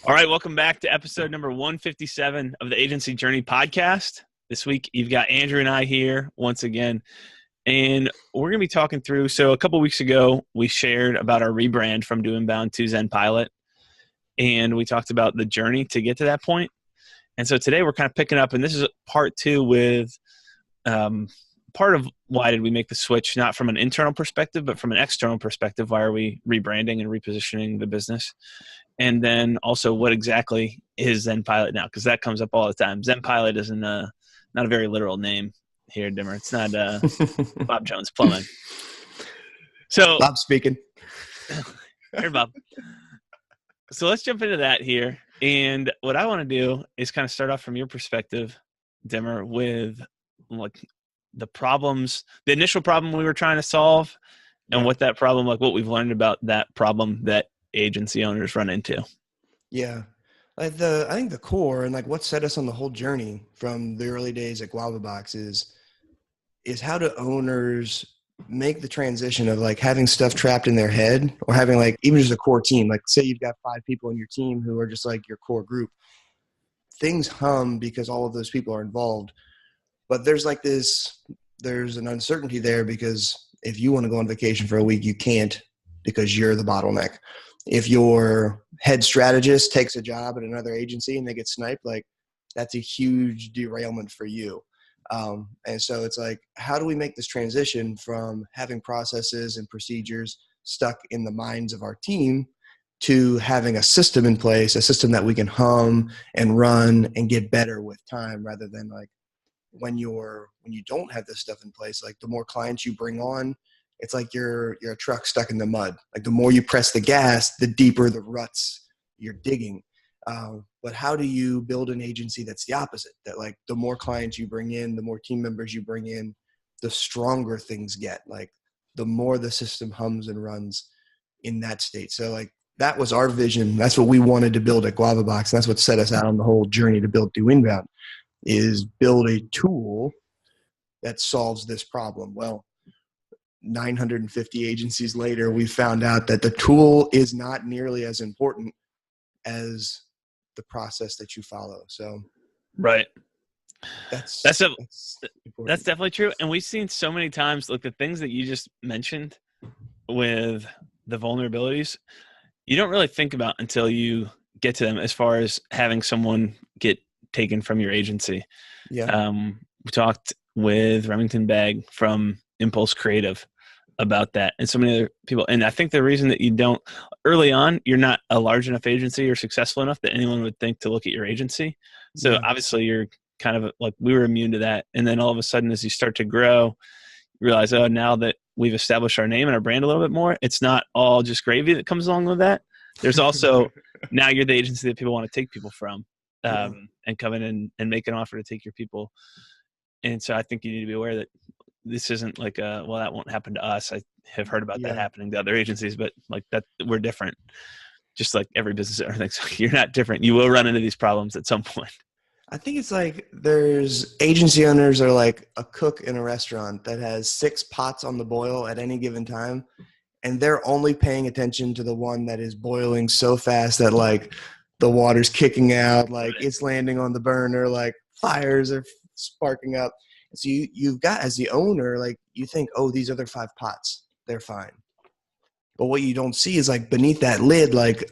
All right, welcome back to episode number 157 of the Agency Journey podcast. This week, you've got Andrew and I here once again, and we're going to be talking through. So a couple weeks ago, we shared about our rebrand from Do Inbound to Zen Pilot, and we talked about the journey to get to that point. And so today, we're kind of picking up, and this is part two with part of why did we make the switch, not from an internal perspective, but from an external perspective. Why are we rebranding and repositioning the business? And then also, what exactly is Zen Pilot now? Because that comes up all the time. Zen Pilot isn't not a very literal name here, Dimmer. It's not Bob Jones Plumbing. So, Bob speaking. Here, Bob. So let's jump into that here. And what I want to do is kind of start off from your perspective, Dimmer, with like the problems, the initial problem we were trying to solve, and what that problem, like what we've learned about that problem that agency owners run into. Yeah. I think the core and like what set us on the whole journey from the early days at Guava Box is how do owners make the transition of like having stuff trapped in their head or having like even just a core team. Like say you've got 5 people in your team who are just like your core group. Things hum because all of those people are involved. But there's an uncertainty there because if you want to go on vacation for a week, you can't because you're the bottleneck. If your head strategist takes a job at another agency and they get sniped, like that's a huge derailment for you. And so it's like, how do we make this transition from having processes and procedures stuck in the minds of our team to having a system in place, a system that we can hum and run and get better with time rather than like when you don't have this stuff in place, like the more clients you bring on, it's like you're a truck stuck in the mud. Like the more you press the gas, the deeper the ruts you're digging. But how do you build an agency that's the opposite? That like the more clients you bring in, the more team members you bring in, the stronger things get. Like the more the system hums and runs in that state. So like that was our vision. That's what we wanted to build at Guava Box. And that's what set us out on the whole journey to build Do Inbound. Is build a tool that solves this problem. Well, 950 agencies later, we found out that the tool is not nearly as important as the process that you follow. So, right. That's definitely true. And we've seen so many times, like the things that you just mentioned with the vulnerabilities, you don't really think about until you get to them as far as having someone get taken from your agency. Yeah. We talked with Remington Bagg from Impulse Creative about that and so many other people. And I think the reason that you don't early on, you're not a large enough agency or successful enough that anyone would think to look at your agency. So obviously you're kind of like, we were immune to that. And then all of a sudden, as you start to grow, you realize, oh, now that we've established our name and our brand a little bit more, it's not all just gravy that comes along with that. There's also, now you're the agency that people want to take people from. And come in and make an offer to take your people. And so I think you need to be aware that this isn't like, well, that won't happen to us. I have heard about that happening to other agencies, but like that, we're different. Just like every business owner thinks, you're not different. You will run into these problems at some point. I think it's like there's agency owners are like a cook in a restaurant that has 6 pots on the boil at any given time. And they're only paying attention to the one that is boiling so fast that like the water's kicking out, like it's landing on the burner, like fires are sparking up. So you've got, as the owner, like you think, oh, these other 5 pots, they're fine. But what you don't see is like beneath that lid, like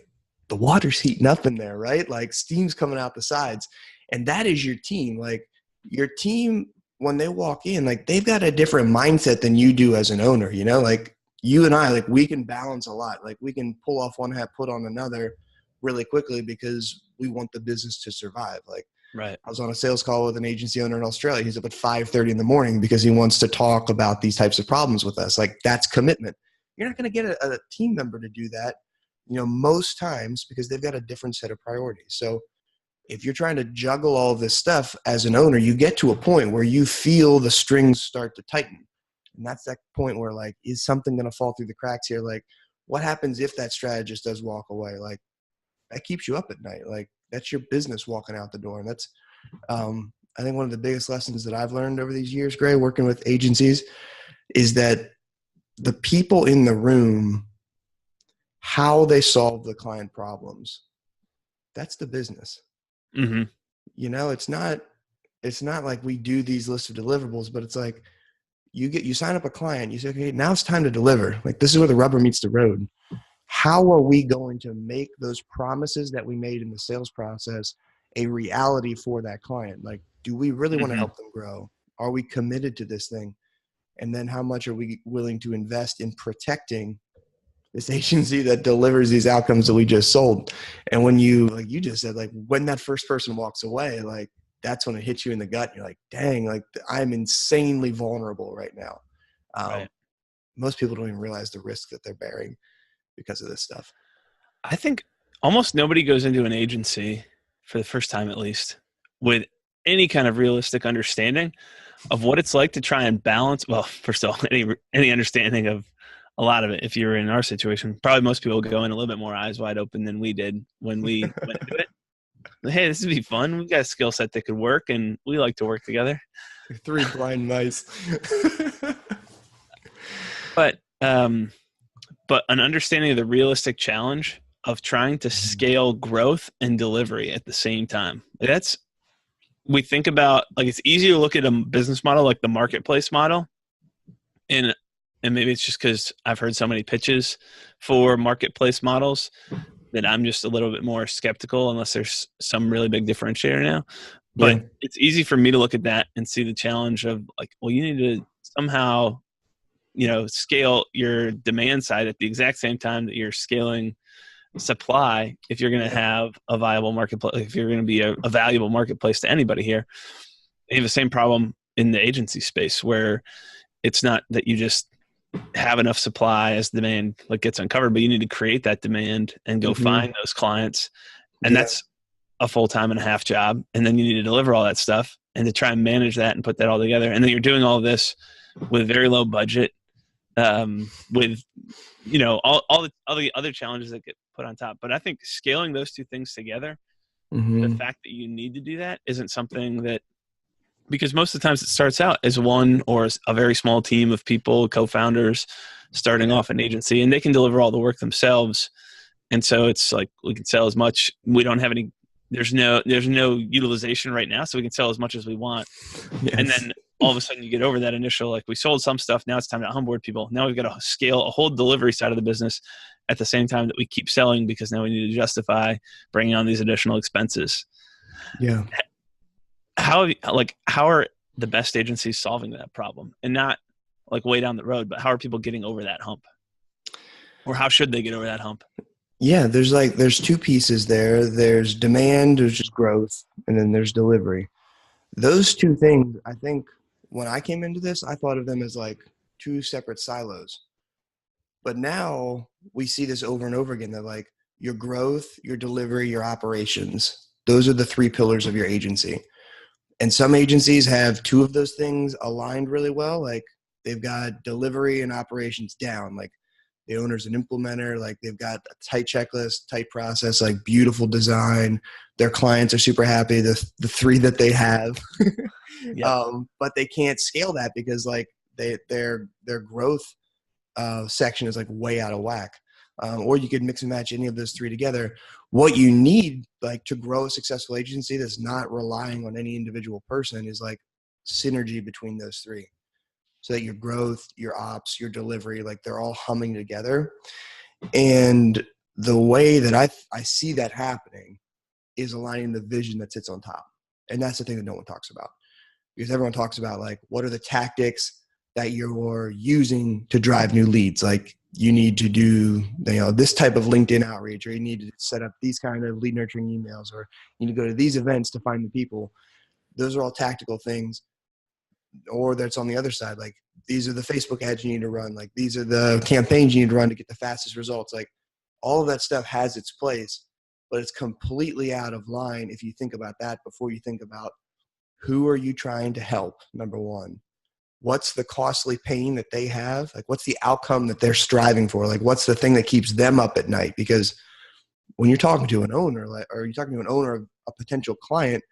the water's heating up in there, right? Like steam's coming out the sides. And that is your team. Like your team, when they walk in, like they've got a different mindset than you do as an owner, you know, like you and I, like we can balance a lot. Like we can pull off one hat, put on another really quickly because we want the business to survive. Like right. I was on a sales call with an agency owner in Australia. He's up at 5:30 in the morning because he wants to talk about these types of problems with us. Like that's commitment. You're not going to get a team member to do that, you know, most times because they've got a different set of priorities. So if you're trying to juggle all of this stuff as an owner, you get to a point where you feel the strings start to tighten. And that's that point where like, is something going to fall through the cracks here? Like what happens if that strategist does walk away? Like that keeps you up at night. Like that's your business walking out the door. And that's, I think one of the biggest lessons that I've learned over these years, Gray, working with agencies is that the people in the room, how they solve the client problems, that's the business. Mm-hmm. It's not like we do these lists of deliverables, but it's like you sign up a client, you say, okay, now it's time to deliver. Like, this is where the rubber meets the road. How are we going to make those promises that we made in the sales process a reality for that client? Like, do we really want to Mm-hmm. help them grow? Are we committed to this thing? And then how much are we willing to invest in protecting this agency that delivers these outcomes that we just sold? And when you, like you just said, like, when that first person walks away, like, that's when it hits you in the gut. You're like, dang, like, I'm insanely vulnerable right now. Right. Most people don't even realize the risk that they're bearing because of this stuff. I think almost nobody goes into an agency, for the first time at least, with any kind of realistic understanding of what it's like to try and balance. Well, first of all, any understanding of a lot of it. If you're in our situation, probably most people go in a little bit more eyes wide open than we did when we went into it. Hey, this would be fun. We've got a skill set that could work, and we like to work together. Three blind mice. But an understanding of the realistic challenge of trying to scale growth and delivery at the same time. That's, we think about, like, it's easy to look at a business model like the marketplace model, and maybe it's just because I've heard so many pitches for marketplace models that I'm just a little bit more skeptical, unless there's some really big differentiator now. But Yeah. it's easy for me to look at that and see the challenge of, like, well, you need to somehow, scale your demand side at the exact same time that you're scaling supply, if you're going to have a viable marketplace, if you're going to be a valuable marketplace to anybody here. You have the same problem in the agency space, where it's not that you just have enough supply as demand like gets uncovered, but you need to create that demand and go find those clients. And Yeah. that's a full-time and a half job. And then you need to deliver all that stuff and to try and manage that and put that all together. And then you're doing all this with very low budget, with, all the other challenges that get put on top. But I think scaling those two things together, the fact that you need to do that isn't something that, because most of the times it starts out as one or a very small team of people, co-founders, starting off an agency, and they can deliver all the work themselves. And so it's like, we can sell as much. We don't have any, there's no utilization right now, so we can sell as much as we want. Yes. And then all of a sudden you get over that initial, like, we sold some stuff, now it's time to onboard people. Now we've got to scale a whole delivery side of the business at the same time that we keep selling, because now we need to justify bringing on these additional expenses. Yeah. How are the best agencies solving that problem? And not like way down the road, but how are people getting over that hump? Or how should they get over that hump? Yeah, there's two pieces there. There's demand, there's just growth, and then there's delivery. Those two things, I think, when I came into this, I thought of them as like two separate silos. But now we see this over and over again. That, like, your growth, your delivery, your operations, those are the three pillars of your agency. And some agencies have two of those things aligned really well. Like, they've got delivery and operations down. Like, the owner's an implementer. Like, they've got a tight checklist, tight process, like beautiful design. Their clients are super happy. The three that they have, Yep. but they can't scale that because, like, their growth section is like way out of whack. Or you could mix and match any of those three together. What you need, like, to grow a successful agency that's not relying on any individual person, is like synergy between those three, so that your growth, your ops, your delivery, like, they're all humming together. And the way that I see that happening is aligning the vision that sits on top. And that's the thing that no one talks about, because everyone talks about, like, what are the tactics that you're using to drive new leads? Like, you need to do, this type of LinkedIn outreach, or you need to set up these kind of lead nurturing emails, or you need to go to these events to find the people. Those are all tactical things. Or that's on the other side. Like, these are the Facebook ads you need to run. Like, these are the campaigns you need to run to get the fastest results. Like, all of that stuff has its place, but it's completely out of line if you think about that before you think about who are you trying to help. Number one, what's the costly pain that they have? Like, what's the outcome that they're striving for? Like, what's the thing that keeps them up at night? Because when you're talking to an owner, or you're talking to an owner of a potential client,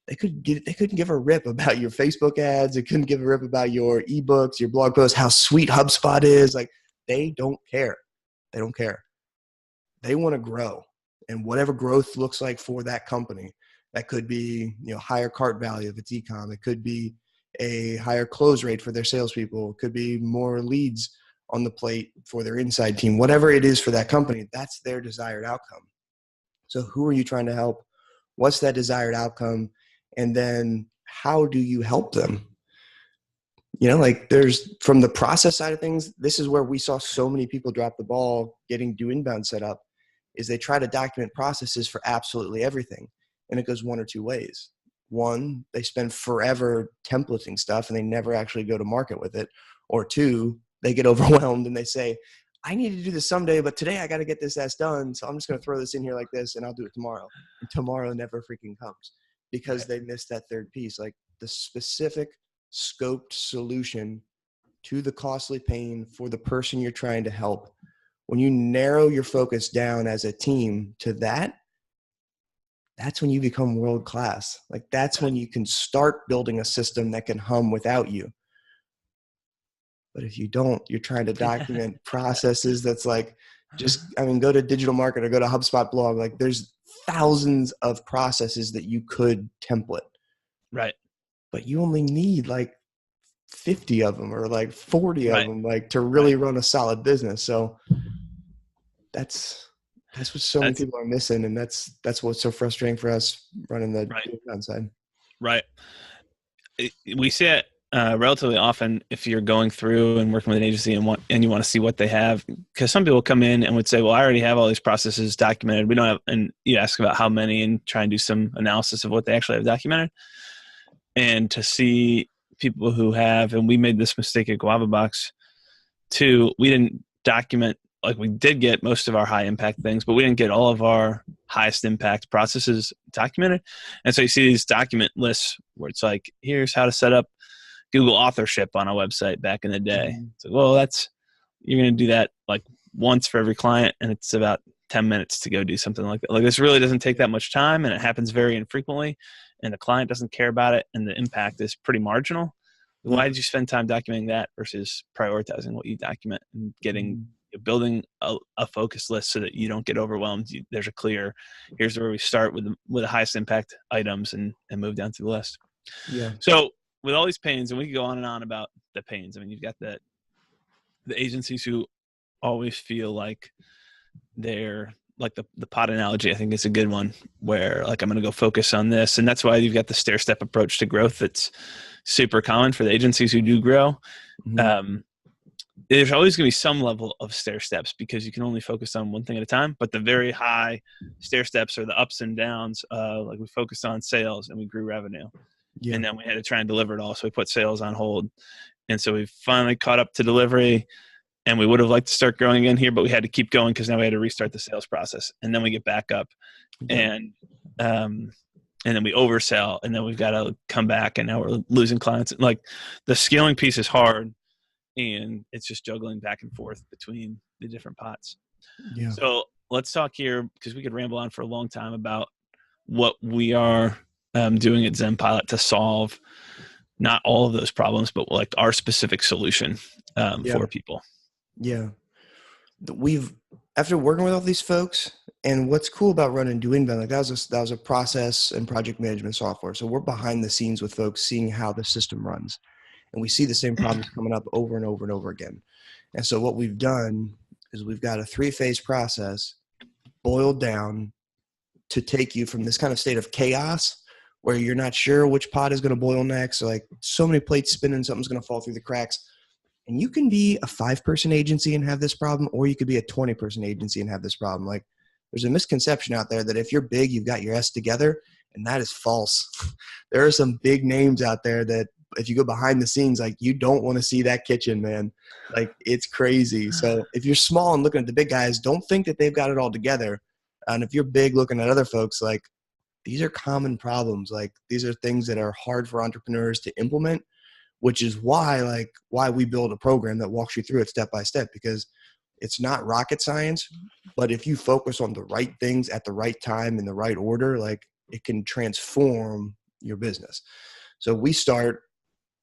they couldn't give a rip about your Facebook ads. They couldn't give a rip about your ebooks, your blog posts, how sweet HubSpot is. Like, they don't care. They don't care. They want to grow. and whatever growth looks like for that company. That could be, higher cart value if it's e-com. It could be a higher close rate for their salespeople. It could be more leads on the plate for their inside team. Whatever it is for that company, that's their desired outcome. So who are you trying to help? What's that desired outcome? And then how do you help them? There's, from the process side of things, this is where we saw so many people drop the ball getting Do Inbound set up, is they try to document processes for absolutely everything. And it goes one or two ways. One, they spend forever templating stuff and they never actually go to market with it. Or two, they get overwhelmed and they say, I need to do this someday, but today I got to get this done. So I'm just going to throw this in here like this and I'll do it tomorrow. And tomorrow never freaking comes because they missed that third piece, like the specific scoped solution to the costly pain for the person you're trying to help. When you narrow your focus down as a team to that, that's when you become world class. Like that's when you can start building a system that can hum without you. But if you don't, you're trying to document processes that's like, go to Digital Market or go to HubSpot blog. Like there's thousands of processes that you could template. Right. But you only need like 50 of them or like 40 of them, like to really run a solid business. So that's what so many people are missing. And that's what's so frustrating for us running the downside. Right. We see it relatively often if you're going through and working with an agency and you want to see what they have, because some people come in and would say, well, I already have all these processes documented. We don't have, and you ask about how many and try and do some analysis of what they actually have documented. And to see people who have, and we made this mistake at Guava Box too, we didn't document, like we did get most of our high impact things, but we didn't get all of our highest impact processes documented. And so you see these document lists where it's like, here's how to set up Google authorship on a website back in the day. Mm-hmm. So, well, you're going to do that like once for every client, and it's about 10 minutes to go do something like that. Like this really doesn't take that much time, and it happens very infrequently, and the client doesn't care about it, and the impact is pretty marginal. Why did you spend time documenting that versus prioritizing what you document and building a focus list so that you don't get overwhelmed? There's a clear, here's where we start with the highest impact items and move down through the list. Yeah. So with all these pains, and we could go on and on about the pains. I mean, you've got the agencies who always feel like they're like the pot analogy, I think is a good one, where like, I'm going to go focus on this. And that's why you've got the stair step approach to growth. That's super common for the agencies who do grow. Mm-hmm. There's always going to be some level of stair steps because you can only focus on one thing at a time, but the very high stair steps are the ups and downs. Like we focused on sales and we grew revenue. Yeah. And then we had to try and deliver it all. So we put sales on hold. And so we finally caught up to delivery, and we would have liked to start growing again here, but we had to keep going because now we had to restart the sales process. And then we get back up and then we oversell, and then we've got to come back, and now we're losing clients. Like the scaling piece is hard, and it's just juggling back and forth between the different pots. Yeah. So let's talk here, because we could ramble on for a long time about what we are doing at Zen Pilot to solve not all of those problems, but like our specific solution for people. Yeah. After working with all these folks, and what's cool about running Do Inbound, like that was a process and project management software. So we're behind the scenes with folks, seeing how the system runs, and we see the same problems coming up over and over and over again. And so what we've done is we've got a 3-phase process boiled down to take you from this kind of state of chaos where you're not sure which pot is going to boil next. So like so many plates spinning, something's going to fall through the cracks. And you can be a 5-person agency and have this problem, or you could be a 20-person agency and have this problem. Like there's a misconception out there that if you're big, you've got your S together, and that is false. There are some big names out there that if you go behind the scenes, like you don't want to see that kitchen, man. Like it's crazy. So if you're small and looking at the big guys, don't think that they've got it all together. And if you're big looking at other folks, like these are common problems. Like these are things that are hard for entrepreneurs to implement, which is why we build a program that walks you through it step by step, because it's not rocket science, but if you focus on the right things at the right time in the right order, like it can transform your business. So we start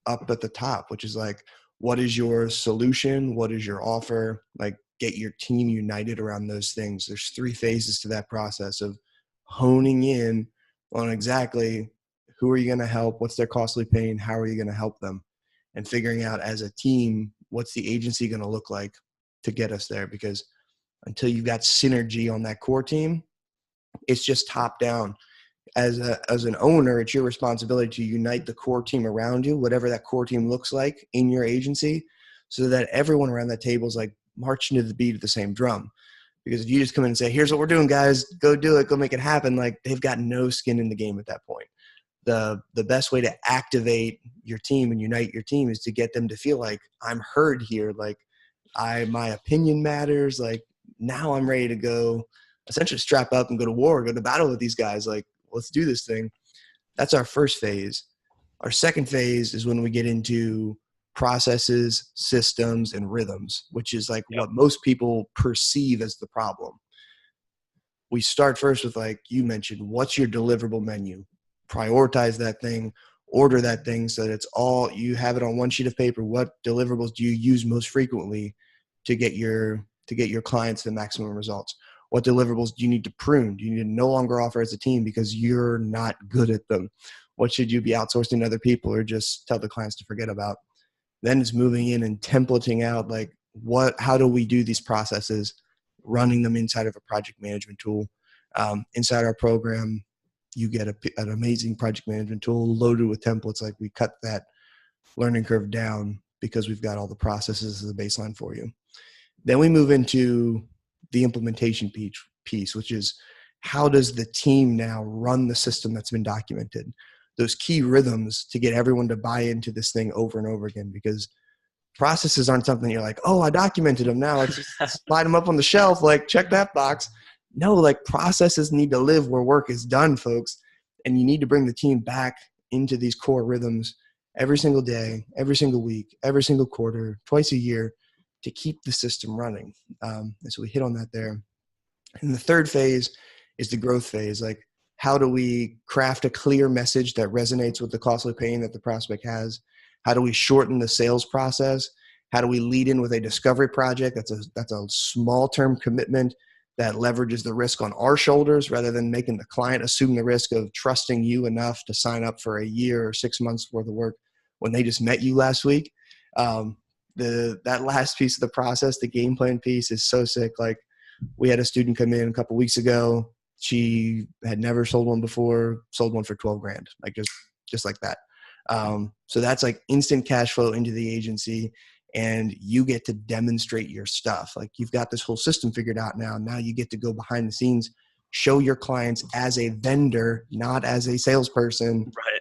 up at the top, which is like, what is your solution? What is your offer? Like get your team united around those things. There's 3 phases to that process of honing in on exactly who are you going to help, what's their costly pain, how are you going to help them, and figuring out as a team, what's the agency going to look like to get us there. Because until you've got synergy on that core team, it's just top down. As an owner, it's your responsibility to unite the core team around you, whatever that core team looks like in your agency, so that everyone around that table is like marching to the beat of the same drum. Because if you just come in and say, here's what we're doing, guys, go do it, go make it happen, like they've got no skin in the game at that point. The best way to activate your team and unite your team is to get them to feel like I'm heard here. Like my opinion matters. Like now I'm ready to go essentially strap up and go to war, go to battle with these guys. Like, let's do this thing. That's our first phase. Our second phase is when we get into processes, systems, and rhythms, which is like what most people perceive as the problem. We start first with, like you mentioned, what's your deliverable menu? Prioritize that thing, order that thing so that it's all, you have it on one sheet of paper. What deliverables do you use most frequently to get your clients the maximum results? What deliverables do you need to prune? Do you need to no longer offer as a team because you're not good at them? What should you be outsourcing to other people or just tell the clients to forget about? Then it's moving in and templating out, like, how do we do these processes, running them inside of a project management tool. Inside our program, you get an amazing project management tool loaded with templates. Like, we cut that learning curve down because we've got all the processes as a baseline for you. Then we move into the implementation piece, which is how does the team now run the system that's been documented? Those key rhythms to get everyone to buy into this thing over and over again, because processes aren't something you're like, oh, I documented them. Now let's just slide them up on the shelf. Like, check that box. No, like, processes need to live where work is done, folks. And you need to bring the team back into these core rhythms every single day, every single week, every single quarter, twice a year to keep the system running. And so we hit on that there. And the third phase is the growth phase. Like, how do we craft a clear message that resonates with the costly pain that the prospect has? How do we shorten the sales process? How do we lead in with a discovery project that's a small term commitment that leverages the risk on our shoulders rather than making the client assume the risk of trusting you enough to sign up for a year or 6 months worth of work when they just met you last week? That last piece of the process, the game plan piece, is so sick. Like, we had a student come in a couple weeks ago. She had never sold one before, sold one for $12,000, like just like that. So that's like instant cash flow into the agency, and you get to demonstrate your stuff. Like, you've got this whole system figured out now. Now you get to go behind the scenes, show your clients as a vendor, not as a salesperson, right,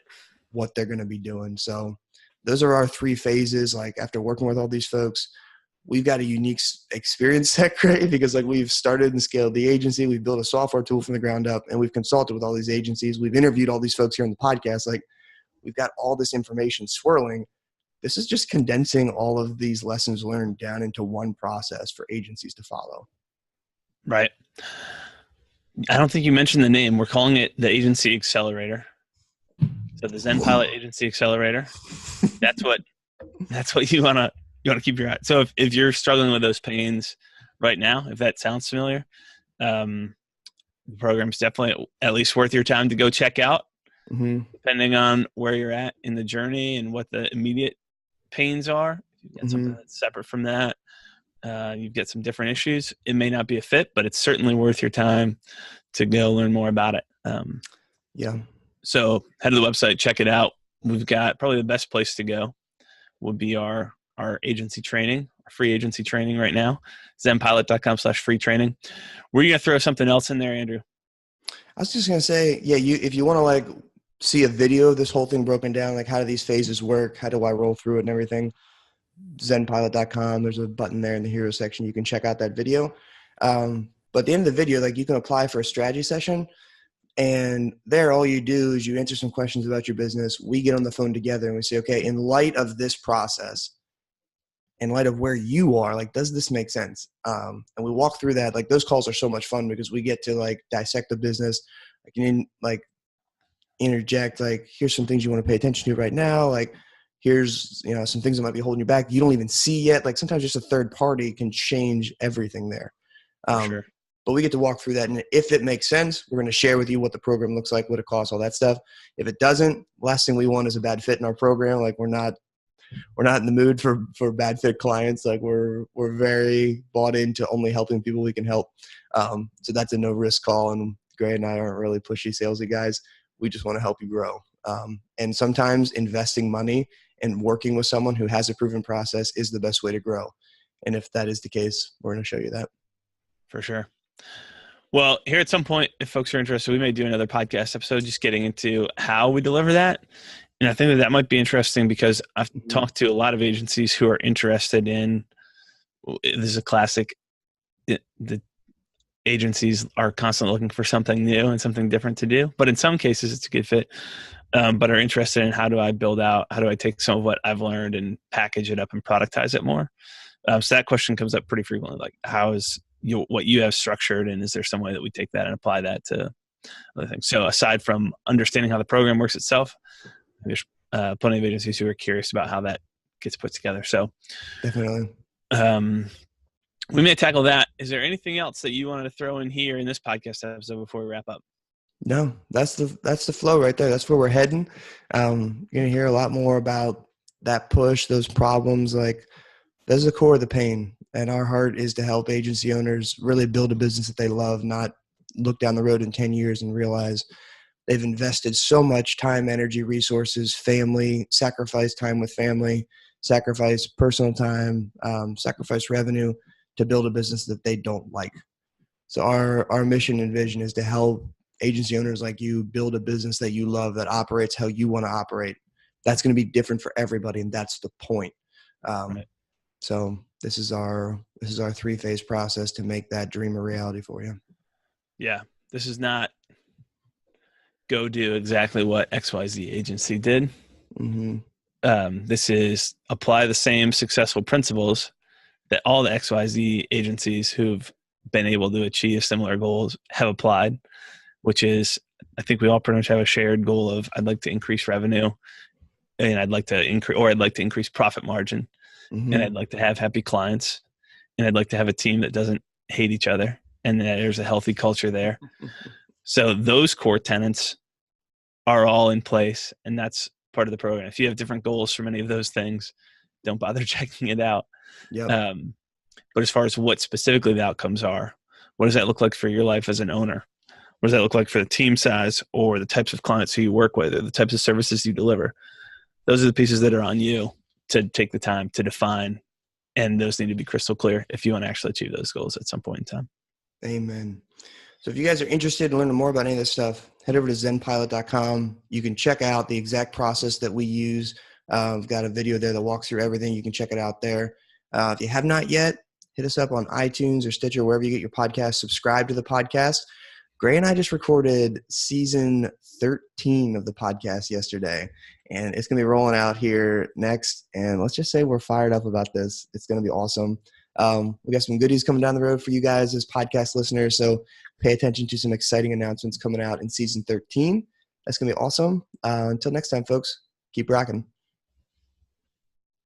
what they're going to be doing. So those are our 3 phases. Like, after working with all these folks, we've got a unique experience set, Craig, because like, we've started and scaled the agency. We've built a software tool from the ground up, and we've consulted with all these agencies. We've interviewed all these folks here on the podcast. Like, we've got all this information swirling. This is just condensing all of these lessons learned down into one process for agencies to follow. right. I don't think you mentioned the name. We're calling it the Agency Accelerator. So the Zen Pilot Agency Accelerator. That's what you want to keep your eye. So if you're struggling with those pains right now, if that sounds familiar, the program's definitely at least worth your time to go check out. Mm-hmm. Depending on where you're at in the journey and what the immediate pains are. If you get something that's separate from that, you get some different issues. It may not be a fit, but it's certainly worth your time to go learn more about it. So head to the website, check it out. We've got probably the best place to go would be our agency training, our free agency training right now, zenpilot.com/free training. Were you going to throw something else in there, Andrew? I was just going to say, if you want to like see a video of this whole thing broken down, like how do these phases work? How do I roll through it and everything? Zenpilot.com. There's a button there in the hero section. You can check out that video. But at the end of the video, like, you can apply for a strategy session, and there, all you do is you answer some questions about your business. We get on the phone together and we say, okay, in light of this process, in light of where you are, like, does this make sense? And we walk through that. Like, those calls are so much fun because we get to like dissect the business. I can interject, like, here's some things you want to pay attention to right now. Like, here's, some things that might be holding you back. You don't even see yet. Like sometimes just a third party can change everything there. For sure. But we get to walk through that. And if it makes sense, we're going to share with you what the program looks like, what it costs, all that stuff. If it doesn't, last thing we want is a bad fit in our program. Like we're not in the mood for bad fit clients. Like we're very bought into only helping people we can help. So that's a no risk call. And Gray and I aren't really pushy salesy guys. We just want to help you grow. And sometimes investing money and working with someone who has a proven process is the best way to grow. And if that is the case, we're going to show you that. For sure. Well, here at some point, if folks are interested, we may do another podcast episode just getting into how we deliver that. And I think that might be interesting because I've talked to a lot of agencies who are interested in, this is a classic, the agencies are constantly looking for something new and something different to do. But in some cases, it's a good fit, but are interested in how do I take some of what I've learned and package it up and productize it more? So that question comes up pretty frequently, like how is what you have structured, and is there some way that we take that and apply that to other things? So aside from understanding how the program works itself, there's plenty of agencies who are curious about how that gets put together. So definitely. We may tackle that. Is there anything else that you wanted to throw in here in this podcast episode before we wrap up? No, that's the flow right there. That's where we're heading. You're going to hear a lot more about that push, those problems. Like that's the core of the pain. And our heart is to help agency owners really build a business that they love, not look down the road in 10 years and realize they've invested so much time, energy, resources, family, sacrifice time with family, sacrifice personal time, sacrifice revenue to build a business that they don't like. So our mission and vision is to help agency owners like you build a business that you love, that operates how you want to operate. That's going to be different for everybody, and that's the point. Right. So this is our 3-phase process to make that dream a reality for you. Yeah, this is not go do exactly what XYZ agency did. This is apply the same successful principles that all the XYZ agencies who've been able to achieve similar goals have applied, which is, I think we all pretty much have a shared goal of I'd like to increase revenue, and I'd like to increase profit margin, and I'd like to have happy clients, and I'd like to have a team that doesn't hate each other, and that there's a healthy culture there. So those core tenets are all in place, and that's part of the program. If you have different goals for many of those things, don't bother checking it out. Yep. But as far as what specifically the outcomes are, what does that look like for your life as an owner? What does that look like for the team size or the types of clients who you work with or the types of services you deliver? Those are the pieces that are on you to take the time to define, and those need to be crystal clear if you want to actually achieve those goals at some point in time. Amen. So if you guys are interested in learning more about any of this stuff, head over to zenpilot.com. You can check out the exact process that we use. I've got a video there that walks through everything. You can check it out there. If you have not yet, hit us up on iTunes or Stitcher, wherever you get your podcast. Subscribe to the podcast. Gray and I just recorded season 13 of the podcast yesterday, and it's going to be rolling out here next. And let's just say we're fired up about this. It's going to be awesome. We got some goodies coming down the road for you guys as podcast listeners. So pay attention to some exciting announcements coming out in season 13. That's going to be awesome. Until next time, folks, keep rocking.